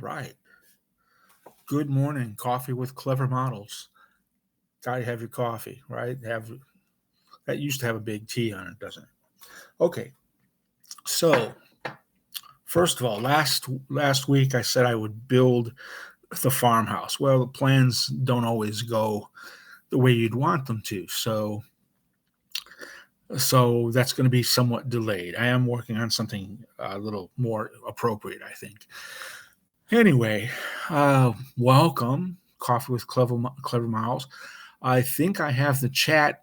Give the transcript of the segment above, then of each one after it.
right. Good morning. Coffee with clever models. Gotta have your coffee, right? Have that used to have a big T on it, doesn't it? Okay. So first of all, last week I said I would build the farmhouse. Well, the plans don't always go the way you'd want them to. So that's going to be somewhat delayed. I am working on something a little more appropriate, I think. Anyway, welcome, Coffee with Clever Miles. I think I have the chat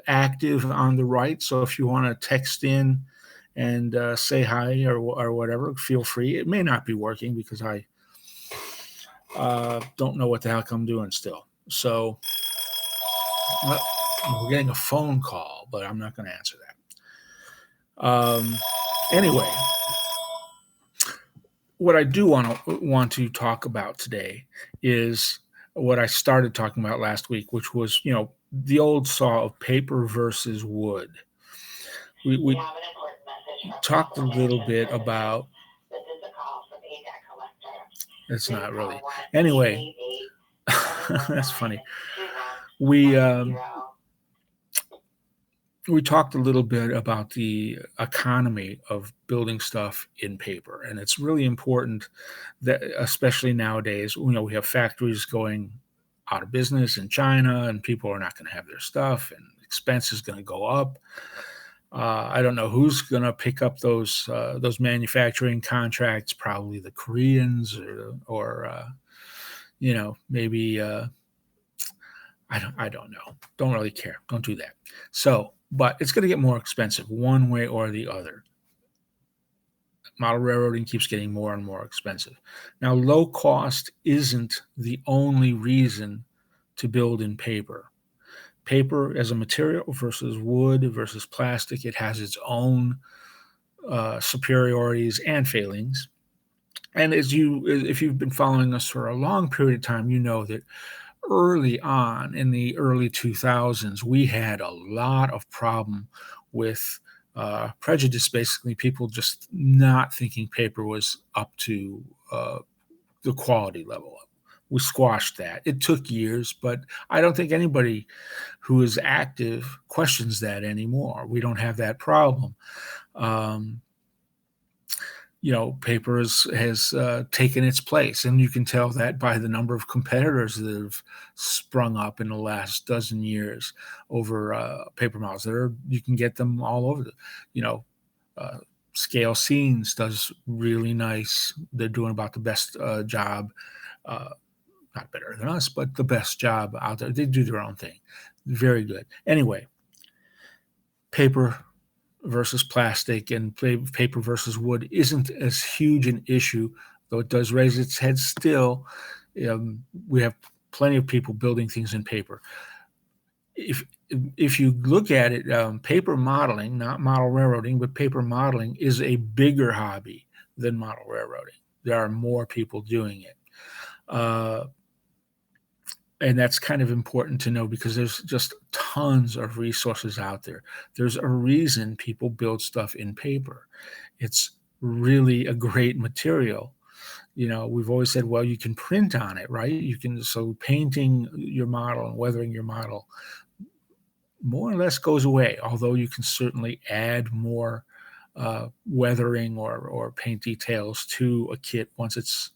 active on the right, so if you want to text in and say hi or whatever, feel free. It may not be working because I don't know what the heck I'm doing still. So we're getting a phone call, but I'm not going to answer that. Anyway, what I do want to talk about today is what I started talking about last week, which was the old saw of paper versus wood. We talked a little bit about. It's not really. Anyway, that's funny. We talked a little bit about the economy of building stuff in paper, and it's really important that, especially nowadays, we have factories going out of business in China, and people are not going to have their stuff, and expense is going to go up. I don't know who's going to pick up those manufacturing contracts. Probably the Koreans, or maybe I don't know. Don't really care. Don't do that. But it's going to get more expensive one way or the other. Model railroading keeps getting more and more expensive. Now, low cost isn't the only reason to build in paper. Paper as a material versus wood versus plastic, it has its own superiorities and failings. And if you've been following us for a long period of time, you know that early on in the early 2000s, we had a lot of problem with prejudice, basically people just not thinking paper was up to the quality level. We squashed that. It took years, but I don't think anybody who is active questions that anymore. We don't have that problem. Paper has taken its place, and you can tell that by the number of competitors that have sprung up in the last dozen years over paper models. You can get them all over. Scale Scenes does really nice. They're doing about the best job, not better than us, but the best job out there. They do their own thing. Very good. Anyway, paper versus plastic and paper versus wood isn't as huge an issue, though it does raise its head still. We have plenty of people building things in paper. If you look at it, paper modeling, not model railroading, but paper modeling is a bigger hobby than model railroading. There are more people doing it. And that's kind of important to know because there's just tons of resources out there. There's a reason people build stuff in paper. It's really a great material. We've always said, well, you can print on it, right? So painting your model and weathering your model more or less goes away, although you can certainly add more weathering or paint details to a kit once it's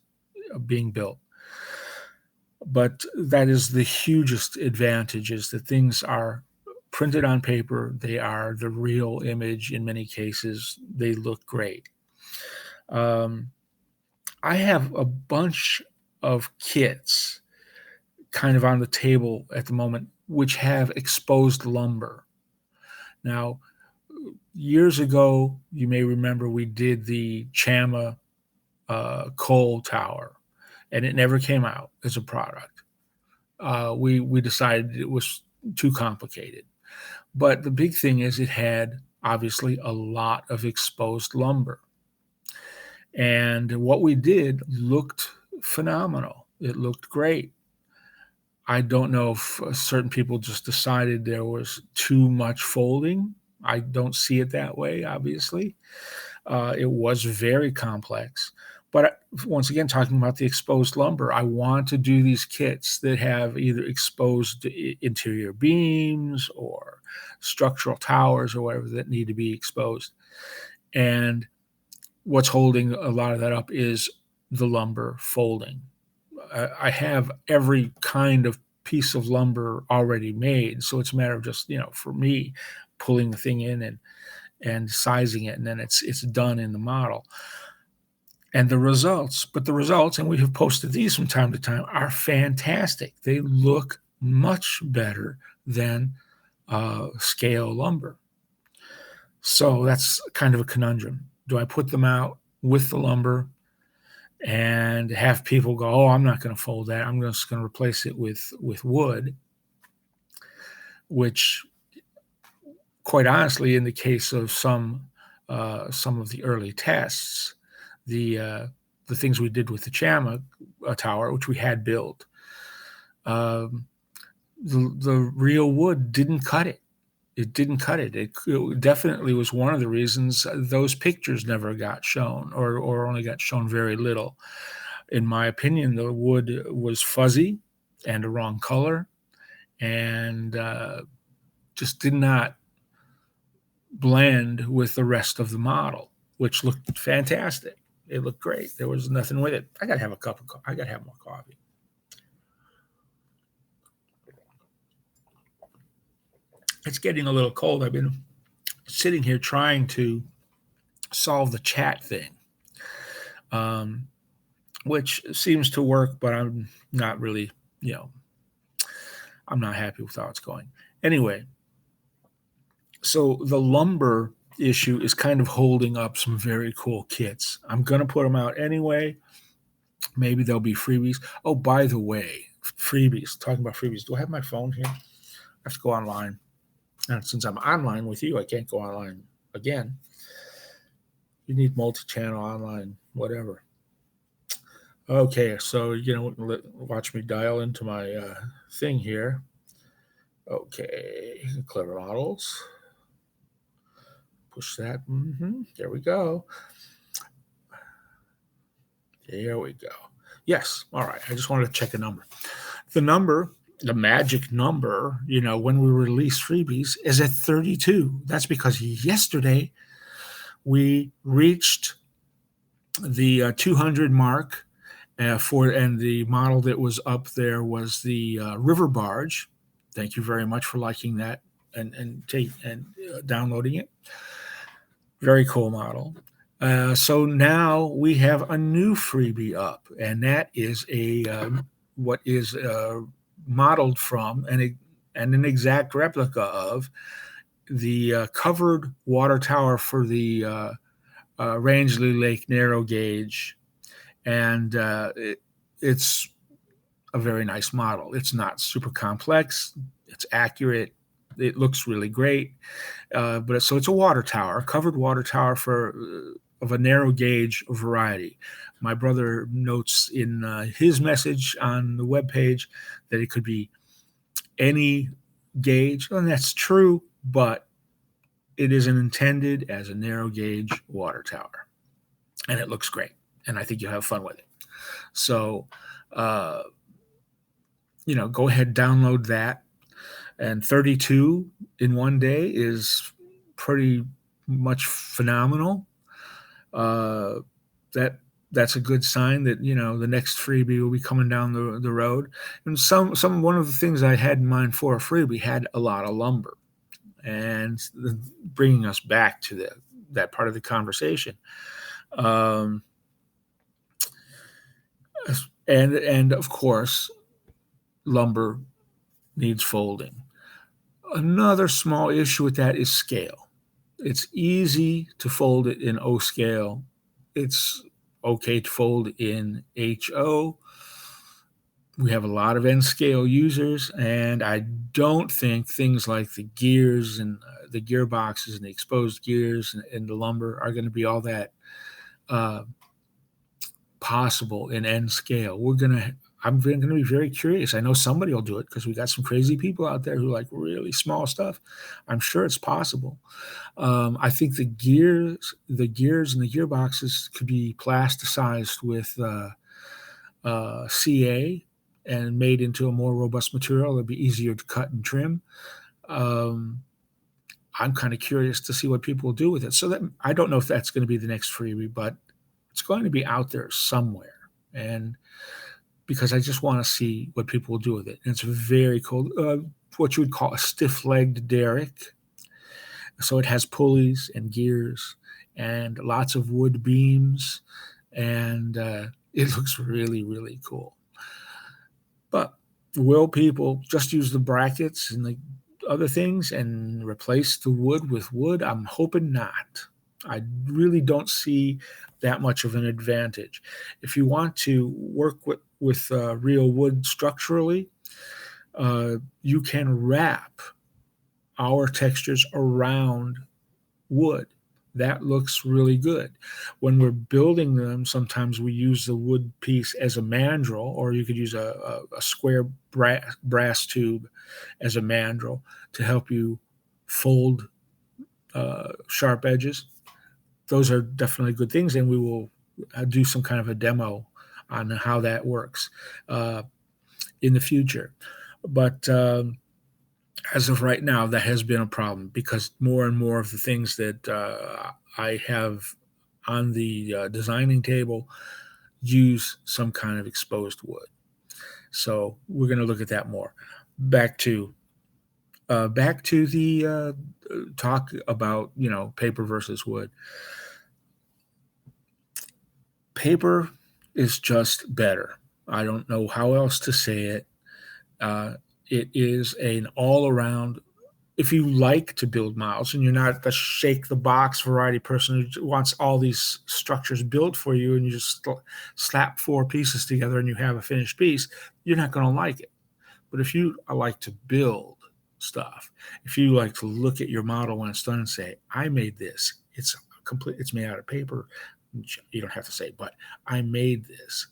being built. But that is the hugest advantage, is that things are printed on paper. They are the real image in many cases. They look great. I have a bunch of kits kind of on the table at the moment, which have exposed lumber. Now, years ago, you may remember we did the Chama coal tower, and it never came out as a product. We decided it was too complicated. But the big thing is it had obviously a lot of exposed lumber. And what we did looked phenomenal. It looked great. I don't know if certain people just decided there was too much folding. I don't see it that way, obviously. It was very complex. But once again, talking about the exposed lumber, I want to do these kits that have either exposed interior beams or structural towers or whatever that need to be exposed. And what's holding a lot of that up is the lumber folding. I have every kind of piece of lumber already made, so it's a matter of just, for me, pulling the thing in and sizing it, and then it's done in the model. And the results, and we have posted these from time to time, are fantastic. They look much better than scale lumber. So that's kind of a conundrum. Do I put them out with the lumber and have people go, oh, I'm not going to fold that. I'm just going to replace it with wood, which, quite honestly, in the case of some of the early tests, the things we did with the Chama tower, which we had built, the real wood didn't cut it. It didn't cut it. It definitely was one of the reasons those pictures never got shown, or only got shown very little. In my opinion, the wood was fuzzy and a wrong color, and just did not blend with the rest of the model, which looked fantastic. It looked great. There was nothing with it. I got to have I got to have more coffee. It's getting a little cold. I've been sitting here trying to solve the chat thing, which seems to work, but I'm not really, I'm not happy with how it's going. Anyway, so the lumber issue is kind of holding up some very cool kits. I'm going to put them out anyway. Maybe there'll be freebies. Oh, by the way, freebies. Talking about freebies. Do I have my phone here? I have to go online. And since I'm online with you, I can't go online again. You need multi-channel online, whatever. Okay, so, watch me dial into my thing here. Okay, Clever Models. Push that. There we go. There we go. Yes. All right. I just wanted to check a number. The magic number, when we release freebies, is at 32. That's because yesterday we reached the 200 mark and the model that was up there was the River Barge. Thank you very much for liking that and downloading it. Very cool model. So now we have a new freebie up, and that is what is modeled from and an exact replica of the covered water tower for the Rangeley Lake narrow gauge, and it's a very nice model. It's not super complex. It's accurate. It looks really great. But it's a water tower, a covered water tower of a narrow gauge variety. My brother notes in his message on the webpage that it could be any gauge, and that's true, but it isn't intended as a narrow gauge water tower. And it looks great, and I think you'll have fun with it. So, go ahead, download that. And 32 in one day is pretty much phenomenal. That's a good sign that the next freebie will be coming down the road. And one of the things I had in mind for a freebie had a lot of lumber, and bringing us back to that part of the conversation. And of course, lumber needs folding. Another small issue with that is scale. It's easy to fold it in O scale. It's okay to fold in HO. We have a lot of N scale users, and I don't think things like the gears and the gearboxes and the exposed gears and the lumber are going to be all that possible in N scale. I'm going to be very curious. I know somebody will do it because we got some crazy people out there who like really small stuff. I'm sure it's possible. I think the gears and the gearboxes could be plasticized with CA and made into a more robust material. It'd be easier to cut and trim. Um, I'm kind of curious to see what people will do with it. So that I don't know if that's going to be the next freebie, but it's going to be out there somewhere. And because I just want to see what people will do with it. And it's very cool. What you would call a stiff-legged derrick. So it has pulleys and gears and lots of wood beams, and it looks really, really cool. But will people just use the brackets and the other things and replace the wood with wood? I'm hoping not. I really don't see that much of an advantage. If you want to work with real wood structurally, you can wrap our textures around wood. That looks really good. When we're building them, sometimes we use the wood piece as a mandrel, or you could use a square brass tube as a mandrel to help you fold sharp edges. Those are definitely good things, and we will do some kind of a demo on how that works uh, in the future. But as of right now, that has been a problem because more and more of the things that I have on the designing table use some kind of exposed wood. So we're going to look at that more. Back to the talk about paper versus wood. Paper is just better. I don't know how else to say it. Uh, it is an all around. If you like to build models and you're not the shake the box variety person who wants all these structures built for you and you just slap four pieces together and you have a finished piece, you're not going to like it. But if you like to build stuff, if you like to look at your model when it's done and say, I made this, it's made out of paper. You don't have to say, but I made this.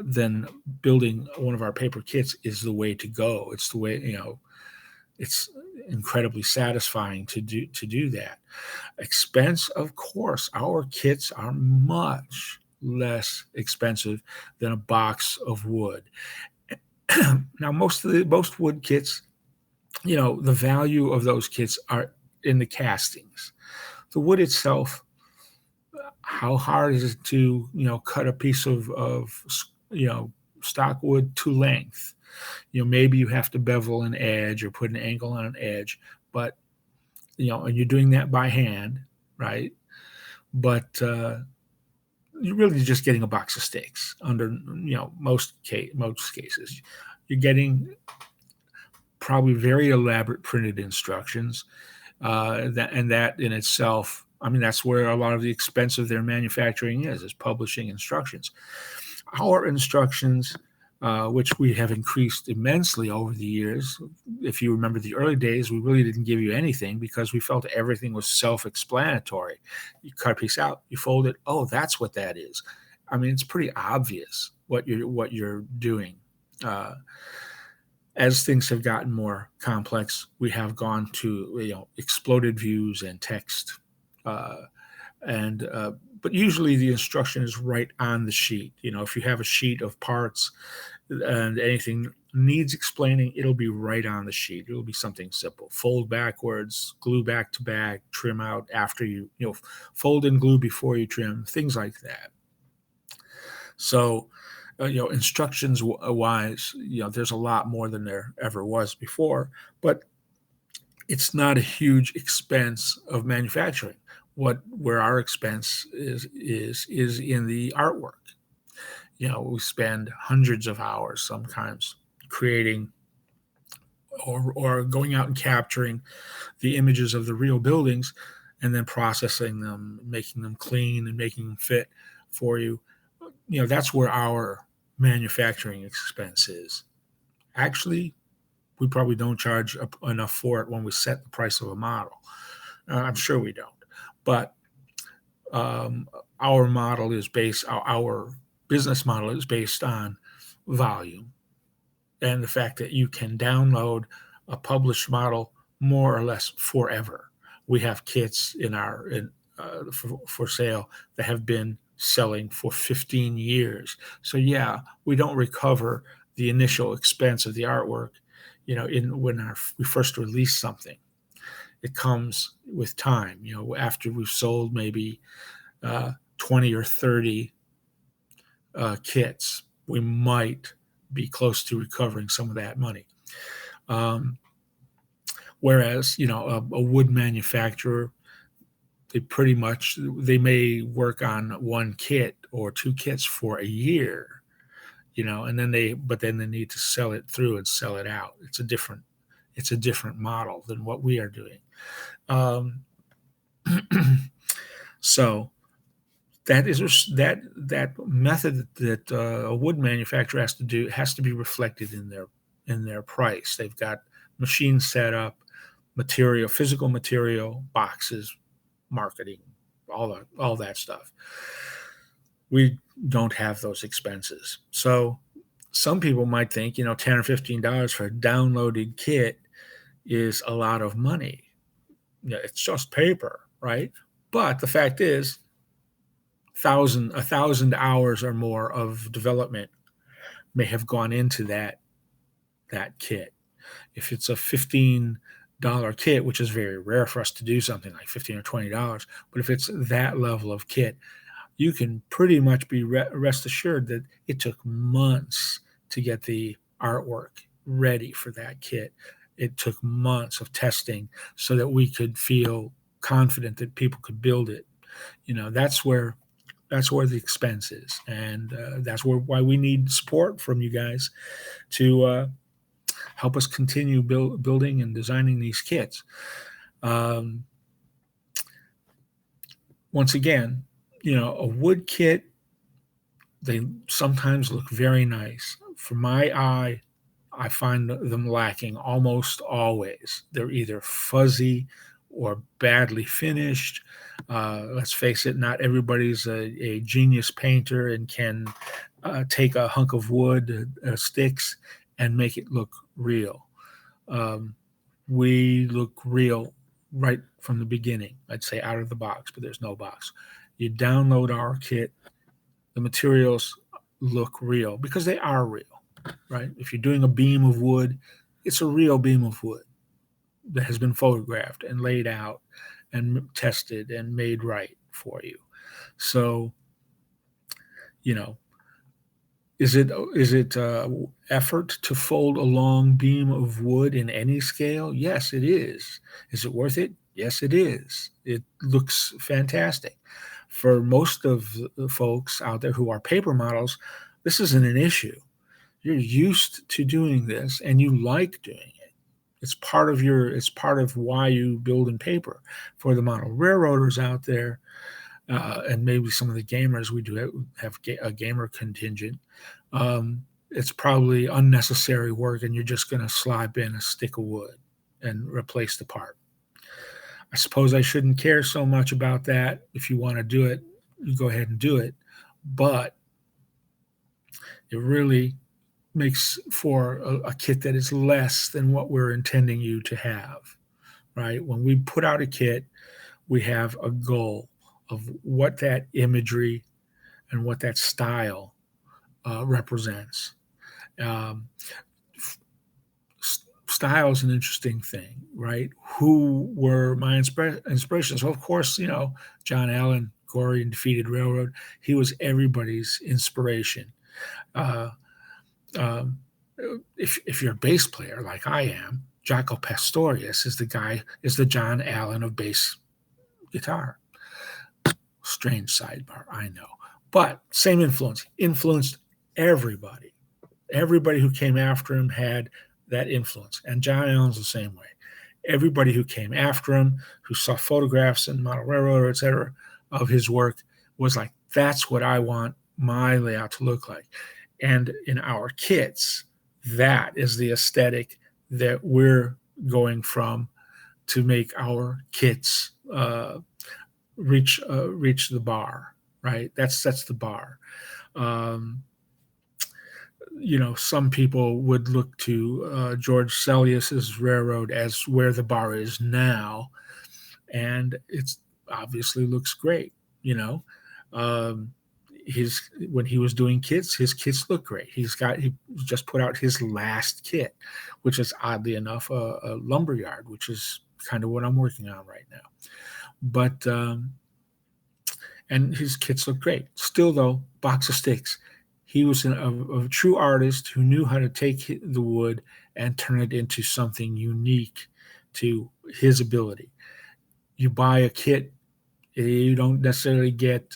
Then building one of our paper kits is the way to go. It's the way, it's incredibly satisfying to do that. Expense, of course, our kits are much less expensive than a box of wood. Now, most wood kits, the value of those kits are in the castings. The wood itself, how hard is it to cut a piece of stock wood to length? Maybe you have to bevel an edge or put an angle on an edge, but and you're doing that by hand, right? But you're really just getting a box of sticks under most cases. You're getting probably very elaborate printed instructions. That in itself, I mean, that's where a lot of the expense of their manufacturing is publishing instructions. Our instructions, which we have increased immensely over the years. If you remember the early days, we really didn't give you anything because we felt everything was self-explanatory. You cut a piece out, you fold it. Oh, that's what that is. I mean, it's pretty obvious what you're doing. As things have gotten more complex, we have gone to exploded views and text, uh, and but usually the instruction is right on the sheet. If you have a sheet of parts and anything needs explaining, it'll be right on the sheet. It'll be something simple: fold backwards, glue back to back, trim out after fold and glue before you trim, things like that. So instructions wise, there's a lot more than there ever was before, but it's not a huge expense of manufacturing. Where our expense is in the artwork. We spend hundreds of hours sometimes creating or going out and capturing the images of the real buildings and then processing them, making them clean and making them fit for you. That's where our manufacturing expense is. Actually, we probably don't charge enough for it when we set the price of a model. I'm sure we don't. But our business model is based on volume and the fact that you can download a published model more or less forever. We have kits for sale that have been selling for 15 years. So yeah, we don't recover the initial expense of the artwork, we first release something. It comes with time. After we've sold maybe 20 or 30 kits, we might be close to recovering some of that money. Whereas, a wood manufacturer, they may work on one kit or two kits for a year, and then they need to sell it through and sell it out. It's a different model than what we are doing. So that method that a wood manufacturer has to be reflected in their price. They've got machines set up, physical material, boxes, marketing, all that stuff. We don't have those expenses. So some people might think, $10 or $15 for a downloaded kit is a lot of money. It's just paper, right? But the fact is, 1,000 hours or more of development may have gone into that kit. If it's a $15 kit, which is very rare for us to do something like $15 or $20, but if it's that level of kit, you can pretty much be rest assured that it took months to get the artwork ready for that kit. It took months of testing so that we could feel confident that people could build it. That's where the expense is, and that's why we need support from you guys to help us continue building and designing these kits. Once again, a wood kit, they sometimes look very nice. For my eye, I find them lacking almost always. They're either fuzzy or badly finished. Let's face it, not everybody's a genius painter and can take a hunk of wood, sticks, and make it look real. We look real right from the beginning, I'd say out of the box, but there's no box. You download our kit, the materials look real because they are real, right? If you're doing a beam of wood, it's a real beam of wood that has been photographed and laid out and tested and made right for you. So, is it effort to fold a long beam of wood in any scale? Yes, it is. Is it worth it? Yes, it is. It looks fantastic. For most of the folks out there who are paper models, this isn't an issue. You're used to doing this and you like doing it. It's part of why you build in paper. For the model railroaders out there, and maybe some of the gamers, we do have a gamer contingent. It's probably unnecessary work, and you're just going to slap in a stick of wood and replace the part. I suppose I shouldn't care so much about that. If you want to do it, you go ahead and do it. But it really makes for a kit that is less than what we're intending you to have, right? When we put out a kit, we have a goal of what that imagery and what that style represents. Style is an interesting thing, right? Who were my inspirations? Well, of course, John Allen, Gory and Defeated Railroad. He was everybody's inspiration. If you're a bass player like I am, Jaco Pastorius is the John Allen of bass guitar. Strange sidebar, I know. But same influenced everybody. Everybody who came after him had that influence. And John Allen's the same way. Everybody who came after him, who saw photographs in Model Railroad, et cetera, of his work was like, that's what I want my layout to look like. And in our kits, that is the aesthetic that we're going from to make our kits reach the bar, right? That's the bar. Some people would look to George Sellius's railroad as where the bar is now, and it's obviously looks great. You know, um, his when he was doing kits, his kits look great. He just put out his last kit, which is oddly enough a lumberyard, which is kind of what I'm working on right now. But and his kits look great. Still, though, box of sticks. He was a true artist who knew how to take the wood and turn it into something unique to his ability. You buy a kit, you don't necessarily get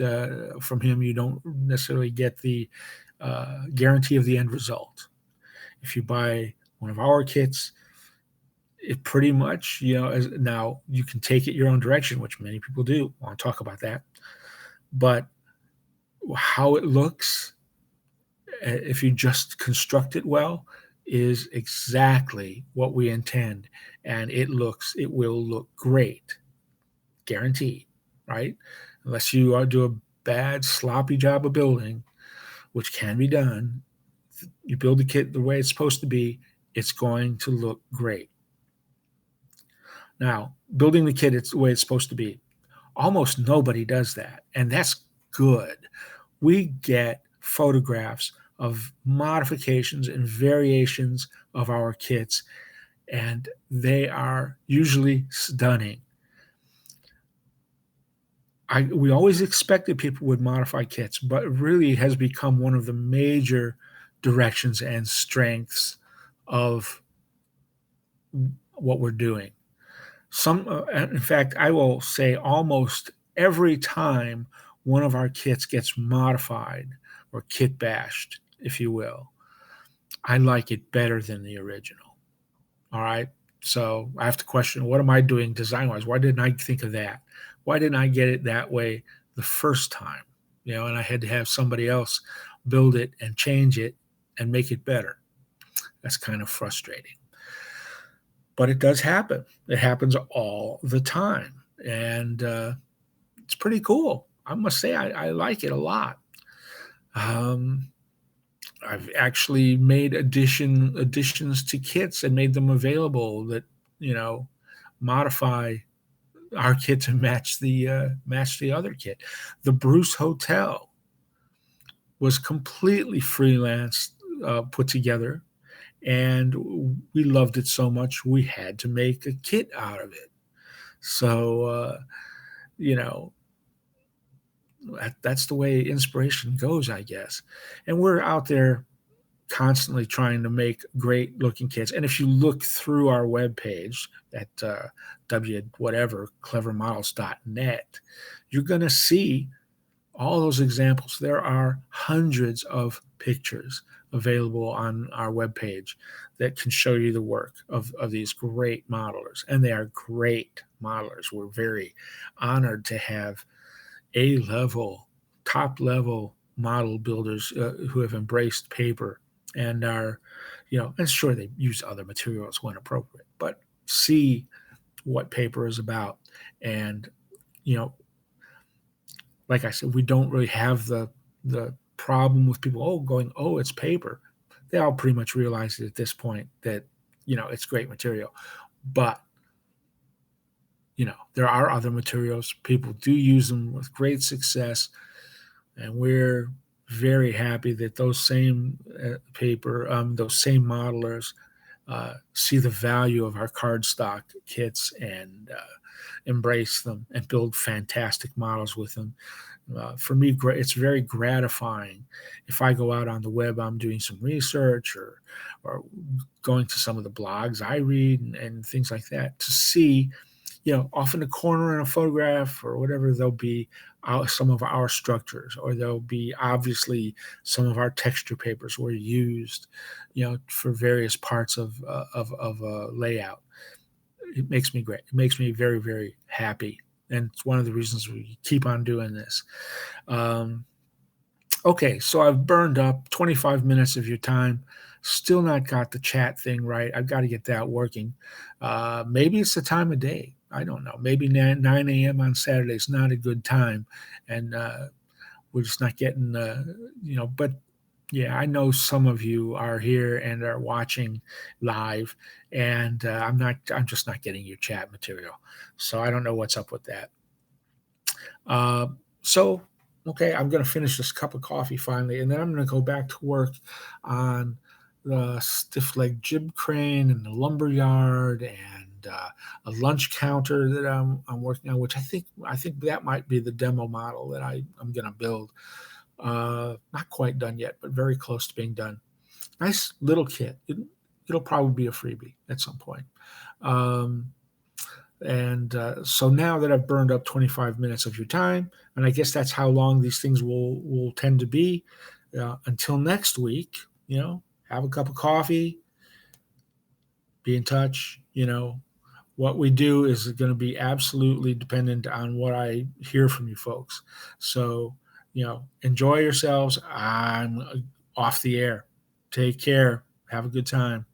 from him. You don't necessarily get the guarantee of the end result. If you buy one of our kits, it pretty much, now you can take it your own direction, which many people do. I want to talk about that, but how it looks, if you just construct it well, is exactly what we intend, and it will look great, guaranteed, right? Unless you do a bad, sloppy job of building, which can be done. You build the kit the way it's supposed to be, it's going to look great. Now, building the kit it's the way it's supposed to be, almost nobody does that, and that's good. We get photographs of modifications and variations of our kits, and they are usually stunning. We always expected people would modify kits, but it really has become one of the major directions and strengths of what we're doing. In fact, I will say almost every time one of our kits gets modified or kit bashed, if you will, I like it better than the original. All right. So I have to question, what am I doing design wise? Why didn't I think of that? Why didn't I get it that way the first time? And I had to have somebody else build it and change it and make it better. That's kind of frustrating. But it does happen. It happens all the time. And it's pretty cool. I must say, I like it a lot. I've actually made additions to kits and made them available that modify our kit to match the other kit. The Bruce Hotel was completely freelance put together, and we loved it so much we had to make a kit out of it. So you know that's the way inspiration goes, I guess. And we're out there constantly trying to make great looking kits. And if you look through our webpage at clevermodels.net, you're going to see all those examples. There are hundreds of pictures available on our webpage that can show you the work of these great modelers. And they are great modelers. We're very honored to have A-level, top-level model builders who have embraced paper and are, and sure, they use other materials when appropriate, but see what paper is about. And, like I said, we don't really have the problem with people going, it's paper. They all pretty much realize at this point that it's great material. But there are other materials. People do use them with great success, and we're very happy that those same those same modelers see the value of our cardstock kits and embrace them and build fantastic models with them. For me, it's very gratifying if I go out on the web, I'm doing some research or going to some of the blogs I read and things like that, to see, off in a corner in a photograph or whatever, there'll be some of our structures, or there'll be obviously some of our texture papers were used, for various parts of a layout. It makes me great. It makes me very, very happy. And it's one of the reasons we keep on doing this. Okay, so I've burned up 25 minutes of your time. Still not got the chat thing right. I've got to get that working. Maybe it's the time of day. I don't know. Maybe 9 a.m. on Saturday is not a good time. And we're just not getting, but Yeah, I know some of you are here and are watching live, and I'm just not getting your chat material. So I don't know what's up with that. Uh, so, okay, I'm going to finish this cup of coffee finally, and then I'm going to go back to work on the stiff leg jib crane and the lumber yard and a lunch counter that I'm working on, which I think that might be the demo model that I'm going to build. Not quite done yet, but very close to being done. Nice little kit. It'll probably be a freebie at some point. Um, and so now that I've burned up 25 minutes of your time, and I guess that's how long these things will tend to be. Until next week, have a cup of coffee, be in touch. What we do is going to be absolutely dependent on what I hear from you folks. So, enjoy yourselves. I'm off the air. Take care. Have a good time.